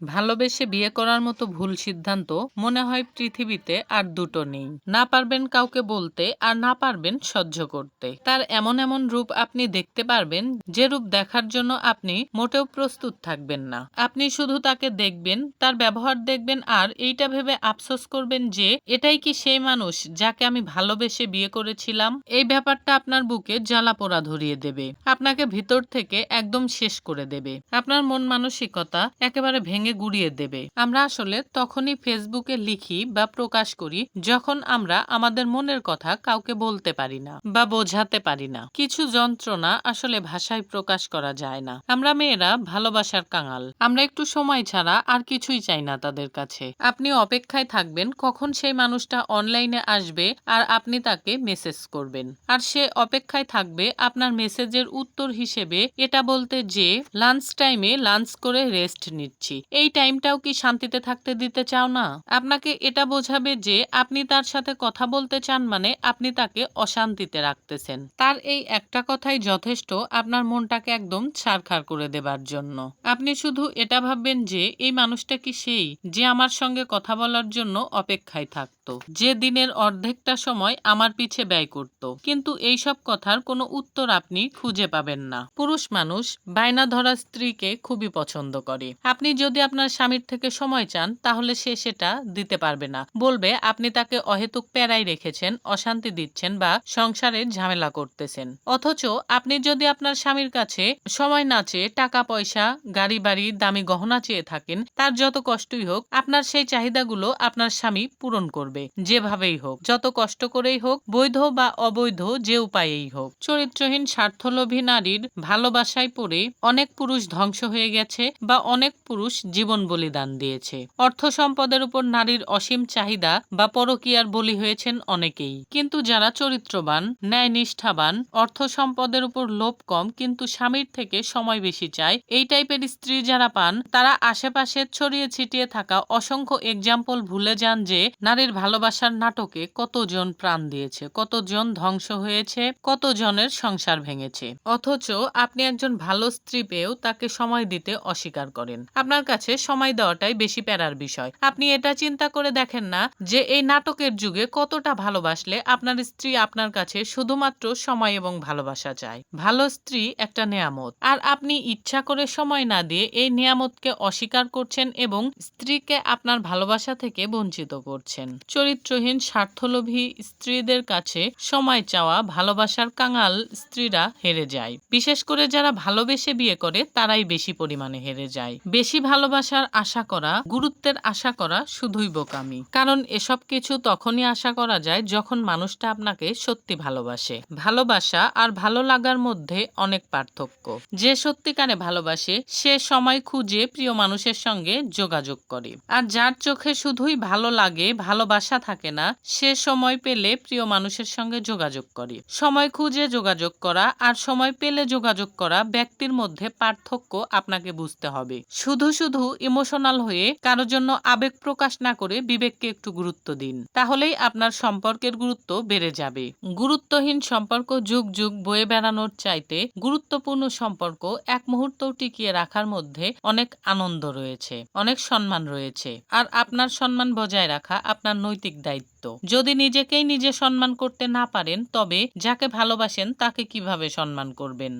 ভালোবেসে বিয়ে করার মতো ভুল সিদ্ধান্ত মনে হয় পৃথিবীতে আর দুটো নেই। না পারবেন কাউকে বলতে, আর না পারবেন সহ্য করতে। তার এমন এমন রূপ আপনি দেখতে পারবেন যে রূপ দেখার জন্য আপনি মোটেও প্রস্তুত থাকবেন না। আপনি শুধু তাকে দেখবেন, তার ব্যবহার দেখবেন, আর এইটা ভেবে আফসোস করবেন যে এটাই কি সেই মানুষ যাকে আমি ভালোবেসে বিয়ে করেছিলাম। এই ব্যাপারটা আপনার বুকে জ্বালা পোড়া ধরিয়ে দেবে, আপনাকে ভিতর থেকে একদম শেষ করে দেবে। আপনার মন মানসিকতা একেবারে ভেঙে গুড়িয়ে দেবে। আমরা আসলে তখনই ফেসবুকে লিখি বা প্রকাশ করি যখন আমরা আমাদের মনের কথা কাউকে বলতে পারি না বা বোঝাতে পারি না। কিছু যন্ত্রণা আসলে ভাষায় প্রকাশ করা যায় না। আমরা মেয়েরা ভালোবাসার কাঙাল, আমরা একটু সময় ছাড়া আর কিছুই চাই না তাদের কাছে। আপনি অপেক্ষায় থাকবেন কখন সেই মানুষটা অনলাইনে আসবে আর আপনি তাকে মেসেজ করবেন, আর সে অপেক্ষায় থাকবে আপনার মেসেজের উত্তর হিসেবে এটা বলতে যে লাঞ্চ টাইমে লাঞ্চ করে রেস্ট নিচ্ছি। এই টাইমটাও কি শান্তিতে থাকতে দিতে চাও না? আপনাকে এটা বোঝাবে যে আপনি তার সাথে কথা বলতে চান, মানে আপনি তাকে অশান্তিতে রাখতেছেন। তার এই একটা কথাই যথেষ্ট আপনার মনটাকে একদম ছারখার করে দেবার জন্য। আপনি শুধু এটা ভাববেন যে এই মানুষটা কি সেই যে আমার সঙ্গে কথা বলার জন্য অপেক্ষায় থাকতো, যে দিনের অর্ধেকটা সময় আমার পিছে ব্যয় করত। কিন্তু এই সব কথার কোনো উত্তর আপনি খুঁজে পাবেন না। পুরুষ মানুষ বায়না ধরা স্ত্রীকে খুবই পছন্দ করে। আপনি যদি আপনার স্বামীর থেকে সময় চান তাহলে সে সেটা দিতে পারবে না, বলবে আপনি তাকে অহেতুক প্যারাই রেখেছেন, অশান্তি দিচ্ছেন বা সংসারে ঝামেলা করতেছেন। অথচ আপনি যদি আপনার স্বামীর কাছে সময় না চেয়ে টাকা পয়সা, গাড়ি বাড়ি, দামি গহনা চেয়ে থাকেন, তার যত কষ্টই হোক আপনার সেই চাহিদাগুলো আপনার স্বামী পূরণ করবে, যেভাবেই হোক, যত কষ্ট করেই হোক, বৈধ বা অবৈধ যে উপায়েই হোক। চরিত্রহীন স্বার্থলোভী নারীর ভালোবাসায় পড়ে অনেক পুরুষ ধ্বংস হয়ে গেছে বা অনেক পুরুষ জীবন বলিদান দিয়েছে। অর্থ সম্পদের উপর নারীর অসীম চাহিদা বা পরকীয়ার বলি হয়েছেন অনেকেই। কিন্তু যারা চরিত্রবান, ন্যায় নিষ্ঠাবান, অর্থ সম্পদের উপর লোভ কম কিন্তু স্বামীর থেকে সময় বেশি চায়, এই টাইপের স্ত্রী যারা পান, তারা আশেপাশে ছড়িয়ে ছিটিয়ে থাকা অসংখ্য এক্সাম্পল ভুলে যান যে নারীর ভালোবাসার নাটকে কতজন প্রাণ দিয়েছে, কতজন ধ্বংস হয়েছে, কতজনের সংসার ভেঙেছে। অথচ আপনি একজন ভালো স্ত্রী পেয়েও তাকে সময় দিতে অস্বীকার করেন। আপনার কাছে সময় দেওয়াটাই বেশি প্যারার বিষয়। আপনি এটা চিন্তা করে দেখেন না যে এই নাটকের যুগে কতটা ভালোবাসলে আপনার স্ত্রী আপনার কাছে শুধুমাত্র সময় এবং ভালোবাসা চায়। ভালো স্ত্রী একটা নেয়ামত, আর আপনি ইচ্ছা করে সময় না দিয়ে এই নেয়ামতকে অস্বীকার করছেন এবং স্ত্রীকে আপনার ভালোবাসা থেকে বঞ্চিত করছেন। চরিত্রহীন স্বার্থলোভী স্ত্রীদের কাছে সময় চাওয়া ভালোবাসার কাঙাল স্ত্রীরা হেরে যায়। বিশেষ করে যারা ভালোবেসে বিয়ে করে তারাই বেশি পরিমাণে হেরে যায়। বেশি ভালোবাসার আশা করা, গুরুত্বের আশা করা শুধুই বোকামি। কারণ এসব কিছু তখনই আশা করা যায় যখন মানুষটা আপনাকে সত্যি ভালোবাসে। ভালোবাসা আর ভালো লাগার মধ্যে অনেক পার্থক্য। যে সত্যিকারে ভালোবাসে সে সময় খুঁজে প্রিয় মানুষের সঙ্গে যোগাযোগ করে, আর যার চোখে শুধুই ভালো লাগে, ভালোবাসা থাকে না, সে সময় পেলে প্রিয় মানুষের সঙ্গে যোগাযোগ করে। সময় খুঁজে যোগাযোগ করা আর সময় পেলে যোগাযোগ করা ব্যক্তির মধ্যে পার্থক্য আপনাকে বুঝতে হবে। শুধু শুধু ইমোশনাল হয়ে কারো জন্য আবেগ প্রকাশ না করে বিবেককে একটু গুরুত্ব দিন, তাহলেই আপনার সম্পর্কের গুরুত্ব বেড়ে যাবে। গুরুত্বহীন সম্পর্ক যুগ যুগ বয়ে বেড়ানোর চাইতে গুরুত্বপূর্ণ সম্পর্ক এক মুহূর্তও টিকিয়ে রাখার মধ্যে অনেক আনন্দ রয়েছে, অনেক সম্মান রয়েছে। আর আপনার সম্মান বজায় রাখা আপনার নৈতিক দায়িত্ব। যদি নিজেকেই নিজে সম্মান করতে না পারেন তবে যাকে ভালোবাসেন তাকে কিভাবে সম্মান করবেন?